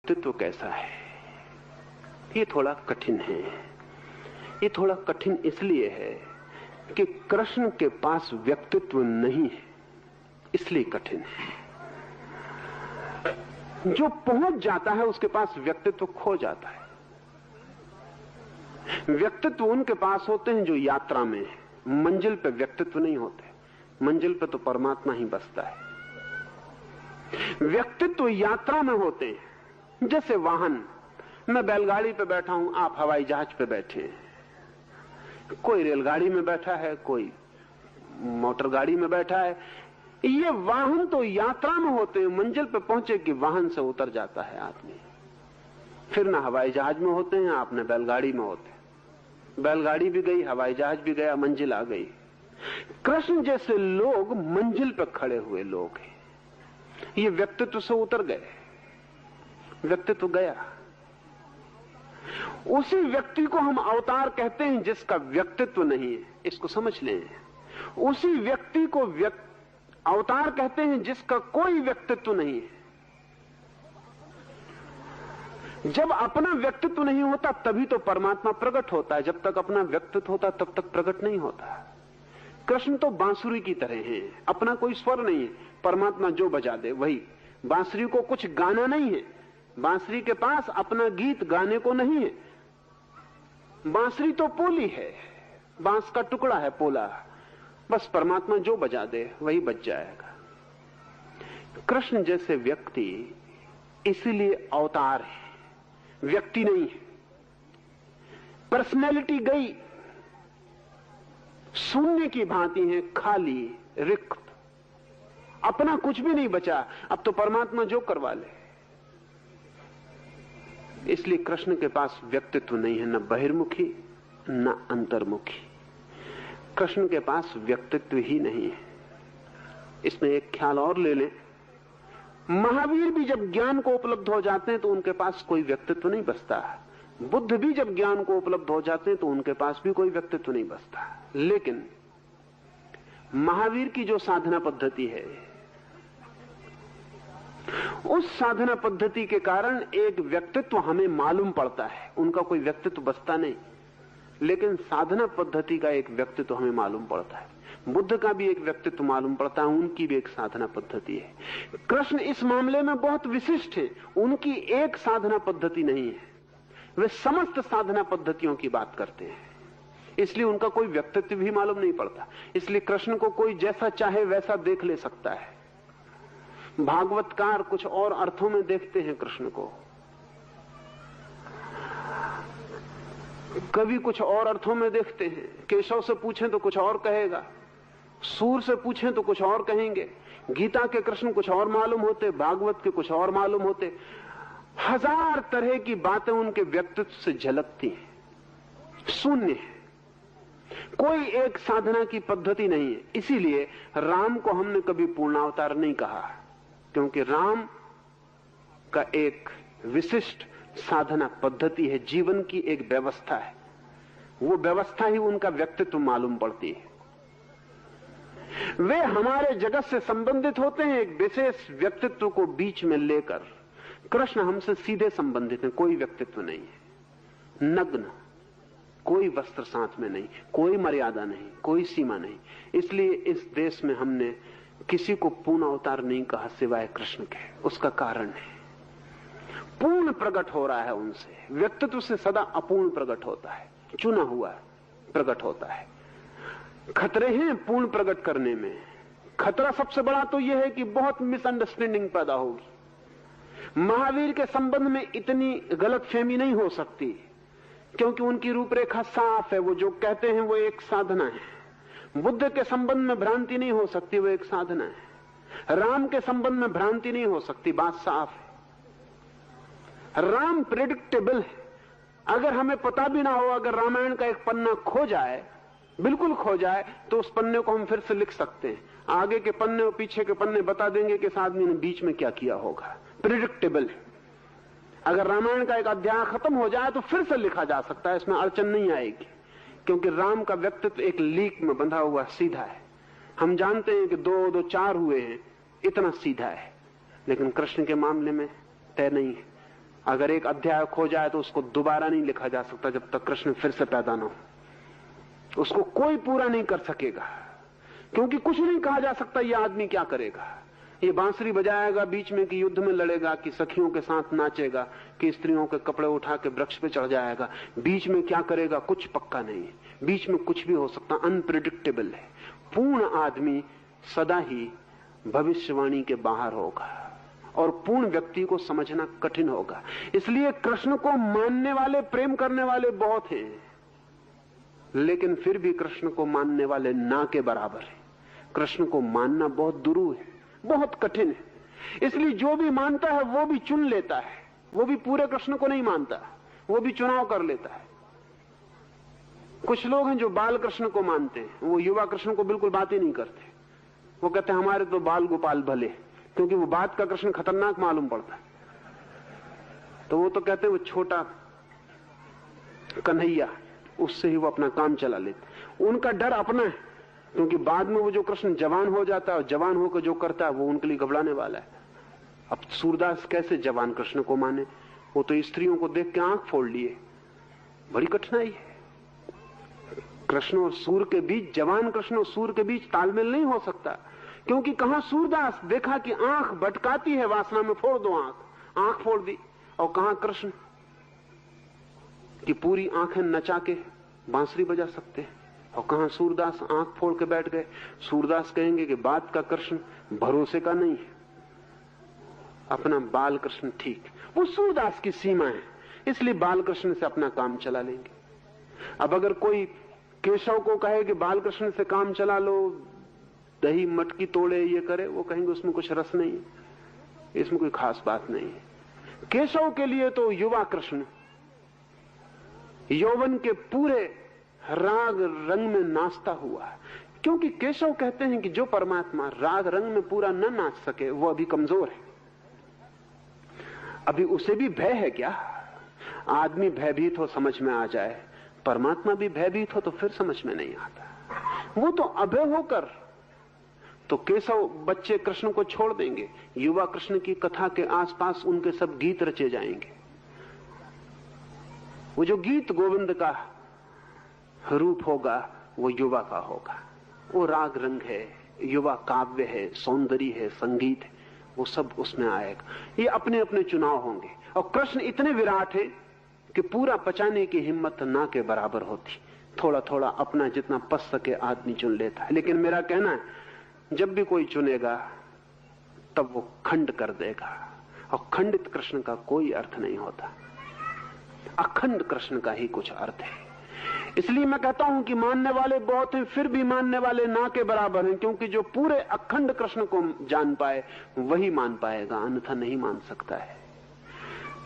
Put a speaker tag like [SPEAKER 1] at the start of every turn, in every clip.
[SPEAKER 1] व्यक्तित्व कैसा है, ये थोड़ा कठिन है। ये थोड़ा कठिन इसलिए है कि कृष्ण के पास व्यक्तित्व नहीं है, इसलिए कठिन है। जो पहुंच जाता है उसके पास व्यक्तित्व खो जाता है। व्यक्तित्व उनके पास होते हैं जो यात्रा में है, मंजिल पे व्यक्तित्व नहीं होते। मंजिल पे तो परमात्मा ही बसता है। व्यक्तित्व यात्रा में होते हैं। जैसे वाहन, मैं बैलगाड़ी पे बैठा हूं, आप हवाई जहाज पे बैठे हैं, कोई रेलगाड़ी में बैठा है, कोई मोटर गाड़ी में बैठा है। ये वाहन तो यात्रा में होते हैं, मंजिल पे पहुंचे कि वाहन से उतर जाता है आदमी। फिर ना हवाई जहाज में होते हैं, आपने बैलगाड़ी में होते हैं। बैलगाड़ी भी गई, हवाई जहाज भी गया, मंजिल आ गई। कृष्ण जैसे लोग मंजिल पर खड़े हुए लोग हैं। ये व्यक्तित्व से उतर गए, व्यक्तित्व गया। उसी व्यक्ति को हम अवतार कहते हैं जिसका व्यक्तित्व नहीं है, इसको समझ लें। उसी व्यक्ति को अवतार कहते हैं जिसका कोई व्यक्तित्व नहीं है। जब अपना व्यक्तित्व नहीं होता तभी तो परमात्मा प्रकट होता है। जब तक अपना व्यक्तित्व होता तब तक प्रकट नहीं होता। कृष्ण तो बांसुरी की तरह हैं, अपना कोई स्वर नहीं है। परमात्मा जो बजा दे वही। बांसुरी को कुछ गाना नहीं है, बांसुरी के पास अपना गीत गाने को नहीं है। बांसुरी तो पोली है, बांस का टुकड़ा है पोला, बस परमात्मा जो बजा दे वही बज जाएगा। कृष्ण जैसे व्यक्ति इसीलिए अवतार है, व्यक्ति नहीं है। पर्सनैलिटी गई, शून्य की भांति है, खाली, रिक्त, अपना कुछ भी नहीं बचा। अब तो परमात्मा जो करवा ले। इसलिए कृष्ण के पास व्यक्तित्व नहीं है, न बहिर्मुखी न अंतर्मुखी। कृष्ण के पास व्यक्तित्व ही नहीं है। इसमें एक ख्याल और ले लें, महावीर भी जब ज्ञान को उपलब्ध हो जाते हैं तो उनके पास कोई व्यक्तित्व नहीं बचता। बुद्ध भी जब ज्ञान को उपलब्ध हो जाते हैं तो उनके पास भी कोई व्यक्तित्व नहीं बचता। लेकिन महावीर की जो साधना पद्धति है, उस साधना पद्धति के कारण एक व्यक्तित्व हमें मालूम पड़ता है। उनका कोई व्यक्तित्व बचता नहीं, लेकिन साधना पद्धति का एक व्यक्तित्व हमें मालूम पड़ता है। बुद्ध का भी एक व्यक्तित्व मालूम पड़ता है, उनकी भी एक साधना पद्धति है। कृष्ण इस मामले में बहुत विशिष्ट है। उनकी एक साधना पद्धति नहीं है, वे समस्त साधना पद्धतियों की बात करते हैं। इसलिए उनका कोई व्यक्तित्व भी मालूम नहीं पड़ता। इसलिए कृष्ण को कोई जैसा चाहे वैसा देख ले सकता है। भागवतकार कुछ और अर्थों में देखते हैं कृष्ण को, कवि कुछ और अर्थों में देखते हैं। केशव से पूछें तो कुछ और कहेगा, सूर से पूछें तो कुछ और कहेंगे। गीता के कृष्ण कुछ और मालूम होते, भागवत के कुछ और मालूम होते। हजार तरह की बातें उनके व्यक्तित्व से झलकती हैं। शून्य है, कोई एक साधना की पद्धति नहीं है। इसीलिए राम को हमने कभी पूर्णावतार नहीं कहा, क्योंकि राम का एक विशिष्ट साधना पद्धति है, जीवन की एक व्यवस्था है। वो व्यवस्था ही उनका व्यक्तित्व मालूम पड़ती है। वे हमारे जगत से संबंधित होते हैं एक विशेष व्यक्तित्व को बीच में लेकर। कृष्ण हमसे सीधे संबंधित हैं, कोई व्यक्तित्व नहीं है। नग्न, कोई वस्त्र साथ में नहीं, कोई मर्यादा नहीं, कोई सीमा नहीं। इसलिए इस देश में हमने किसी को पूर्ण अवतार नहीं कहा सिवाय कृष्ण के। उसका कारण है पूर्ण प्रकट हो रहा है उनसे। व्यक्तित्व से सदा अपूर्ण प्रकट होता है, चुना हुआ प्रकट होता है। खतरे हैं पूर्ण प्रकट करने में। खतरा सबसे बड़ा तो यह है कि बहुत मिसअंडरस्टैंडिंग पैदा होगी। महावीर के संबंध में इतनी गलतफहमी नहीं हो सकती, क्योंकि उनकी रूपरेखा साफ है। वो जो कहते हैं वो एक साधना है। बुद्ध के संबंध में भ्रांति नहीं हो सकती, वो एक साधना है। राम के संबंध में भ्रांति नहीं हो सकती, बात साफ है। राम प्रेडिक्टेबल है। अगर हमें पता भी ना हो, अगर रामायण का एक पन्ना खो जाए, बिल्कुल खो जाए, तो उस पन्ने को हम फिर से लिख सकते हैं। आगे के पन्ने और पीछे के पन्ने बता देंगे कि इस आदमी ने बीच में क्या किया होगा। प्रेडिक्टेबल है। अगर रामायण का एक अध्याय खत्म हो जाए तो फिर से लिखा जा सकता है, इसमें अड़चन नहीं आएगी, क्योंकि राम का व्यक्तित्व एक लीक में बंधा हुआ सीधा है। हम जानते हैं कि 2 2 4 हुए हैं, इतना सीधा है। लेकिन कृष्ण के मामले में तय नहीं है। अगर एक अध्याय खो जाए तो उसको दोबारा नहीं लिखा जा सकता जब तक कृष्ण फिर से पैदा न हो। उसको कोई पूरा नहीं कर सकेगा, क्योंकि कुछ नहीं कहा जा सकता ये आदमी क्या करेगा। ये बांसुरी बजाएगा बीच में कि युद्ध में लड़ेगा, कि सखियों के साथ नाचेगा, कि स्त्रियों के कपड़े उठा के वृक्ष पे चढ़ जाएगा। बीच में क्या करेगा कुछ पक्का नहीं है, बीच में कुछ भी हो सकता, अनप्रिडिक्टेबल है। पूर्ण आदमी सदा ही भविष्यवाणी के बाहर होगा और पूर्ण व्यक्ति को समझना कठिन होगा। इसलिए कृष्ण को मानने वाले, प्रेम करने वाले बहुत हैं, लेकिन फिर भी कृष्ण को मानने वाले ना के बराबर है। कृष्ण को मानना बहुत दुरूह है, बहुत कठिन है। इसलिए जो भी मानता है वो भी चुन लेता है, वो भी पूरे कृष्ण को नहीं मानता, वो भी चुनाव कर लेता है। कुछ लोग हैं जो बाल कृष्ण को मानते हैं, वो युवा कृष्ण को बिल्कुल बात ही नहीं करते। वो कहते हैं हमारे तो बाल गोपाल भले, क्योंकि वो बात का कृष्ण खतरनाक मालूम पड़ता है। तो वो तो कहते हैं वो छोटा कन्हैया, उससे ही वो अपना काम चला लेते। उनका डर अपना है, क्योंकि बाद में वो जो कृष्ण जवान हो जाता है और जवान होकर जो करता है वो उनके लिए घबराने वाला है। अब सूरदास कैसे जवान कृष्ण को माने? वो तो स्त्रियों को देख के आंख फोड़ लिए। बड़ी कठिनाई है। कृष्ण और सूर के बीच, जवान कृष्ण और सूर के बीच तालमेल नहीं हो सकता, क्योंकि कहां सूरदास देखा कि आंख भटकाती है वासना में, फोड़ दो आंख फोड़ दी। और कहां कृष्ण की पूरी आंखें नचा के बांसुरी बजा सकते हैं। और कहां सूरदास आंख फोड़ के बैठ गए। सूरदास कहेंगे कि बात का कृष्ण भरोसे का नहीं है, अपना बाल कृष्ण ठीक। वो सूरदास की सीमा है, इसलिए बाल कृष्ण से अपना काम चला लेंगे। अब अगर कोई केशव को कहे कि बाल कृष्ण से काम चला लो, दही मटकी तोड़े, ये करे, वो कहेंगे उसमें कुछ रस नहीं है, इसमें कोई खास बात नहीं है। केशव के लिए तो युवा कृष्ण यौवन के पूरे राग रंग में नाचता हुआ, क्योंकि केशव कहते हैं कि जो परमात्मा राग रंग में पूरा न नाच सके वो अभी कमजोर है। अभी उसे भी भय है क्या? आदमी भयभीत हो समझ में आ जाए, परमात्मा भी भयभीत हो तो फिर समझ में नहीं आता। वो तो अभय होकर, तो केशव बच्चे कृष्ण को छोड़ देंगे, युवा कृष्ण की कथा के आसपास उनके सब गीत रचे जाएंगे। वो जो गीत गोविंद का रूप होगा वो युवा का होगा। वो राग रंग है, युवा काव्य है, सौंदर्य है, संगीत है, वो सब उसमें आएगा। ये अपने अपने चुनाव होंगे। और कृष्ण इतने विराट है कि पूरा पचाने की हिम्मत ना के बराबर होती। थोड़ा थोड़ा अपना जितना पच सके आदमी चुन लेता है। लेकिन मेरा कहना है, जब भी कोई चुनेगा तब वो खंड कर देगा, और खंडित कृष्ण का कोई अर्थ नहीं होता। अखंड कृष्ण का ही कुछ अर्थ है। इसलिए मैं कहता हूं कि मानने वाले बहुत हैं, फिर भी मानने वाले ना के बराबर हैं, क्योंकि जो पूरे अखंड कृष्ण को जान पाए वही मान पाएगा, अन्यथा नहीं मान सकता है।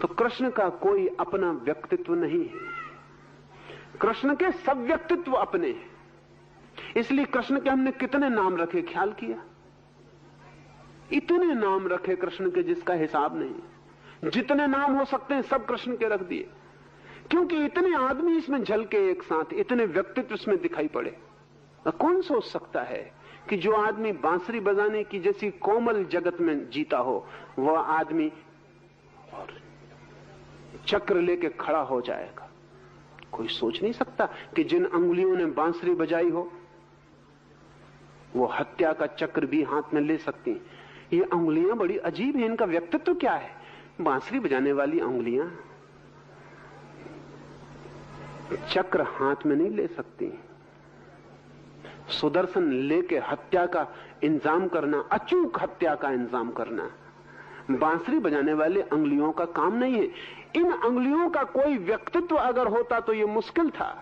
[SPEAKER 1] तो कृष्ण का कोई अपना व्यक्तित्व नहीं है, कृष्ण के सब व्यक्तित्व अपने हैं। इसलिए कृष्ण के हमने कितने नाम रखे, ख्याल किया? इतने नाम रखे कृष्ण के जिसका हिसाब नहीं। जितने नाम हो सकते हैं सब कृष्ण के रख दिए, क्योंकि इतने आदमी इसमें झलके एक साथ, इतने व्यक्तित्व इसमें दिखाई पड़े। कौन सोच सकता है कि जो आदमी बांसुरी बजाने की जैसी कोमल जगत में जीता हो, वह आदमी चक्र लेके खड़ा हो जाएगा? कोई सोच नहीं सकता कि जिन अंगुलियों ने बांसुरी बजाई हो वो हत्या का चक्र भी हाथ में ले सकती। ये अंगुलियां बड़ी अजीब है, इनका व्यक्तित्व क्या है? बांसुरी बजाने वाली अंगुलियां चक्र हाथ में नहीं ले सकती। सुदर्शन लेके हत्या का इंतजाम करना, अचूक हत्या का इंतजाम करना, बांसुरी बजाने वाले अंगुलियों का काम नहीं है। इन अंगुलियों का कोई व्यक्तित्व अगर होता तो यह मुश्किल था।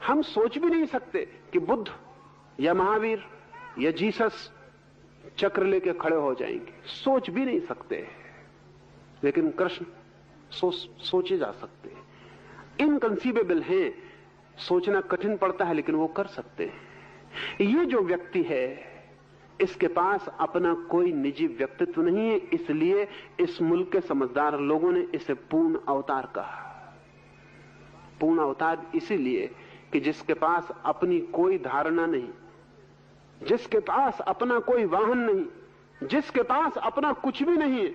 [SPEAKER 1] हम सोच भी नहीं सकते कि बुद्ध या महावीर या जीसस चक्र लेके खड़े हो जाएंगे, सोच भी नहीं सकते। लेकिन कृष्ण सोचे जा सकते हैं, इनकंसीवेबल हैं, सोचना कठिन पड़ता है लेकिन वो कर सकते हैं। ये जो व्यक्ति है इसके पास अपना कोई निजी व्यक्तित्व नहीं है, इसलिए इस मुल्क के समझदार लोगों ने इसे पूर्ण अवतार कहा। पूर्ण अवतार इसीलिए कि जिसके पास अपनी कोई धारणा नहीं, जिसके पास अपना कोई वाहन नहीं, जिसके पास अपना कुछ भी नहीं है,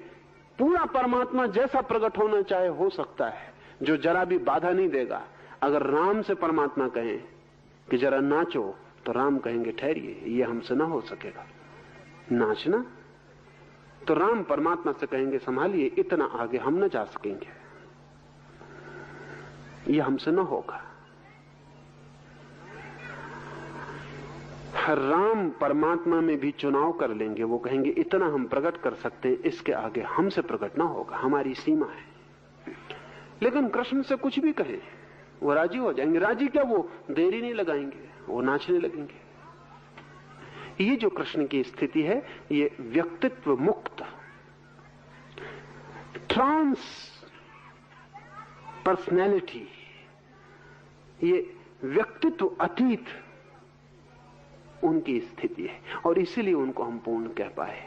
[SPEAKER 1] पूरा परमात्मा जैसा प्रकट होना चाहे हो सकता है, जो जरा भी बाधा नहीं देगा। अगर राम से परमात्मा कहें कि जरा नाचो, तो राम कहेंगे ठहरिए, ये हमसे ना हो सकेगा नाचना। तो राम परमात्मा से कहेंगे संभालिए, इतना आगे हम न जा सकेंगे, ये हमसे ना होगा। राम परमात्मा में भी चुनाव कर लेंगे, वो कहेंगे इतना हम प्रकट कर सकते हैं, इसके आगे हमसे प्रकट ना होगा, हमारी सीमा है। लेकिन कृष्ण से कुछ भी कहें वो राजी हो जाएंगे। राजी क्या, वो देरी नहीं लगाएंगे, वो नाचने लगेंगे। ये जो कृष्ण की स्थिति है, ये व्यक्तित्व मुक्त, ट्रांस पर्सनैलिटी, ये व्यक्तित्व अतीत उनकी स्थिति है, और इसीलिए उनको हम पूर्ण कह पाए।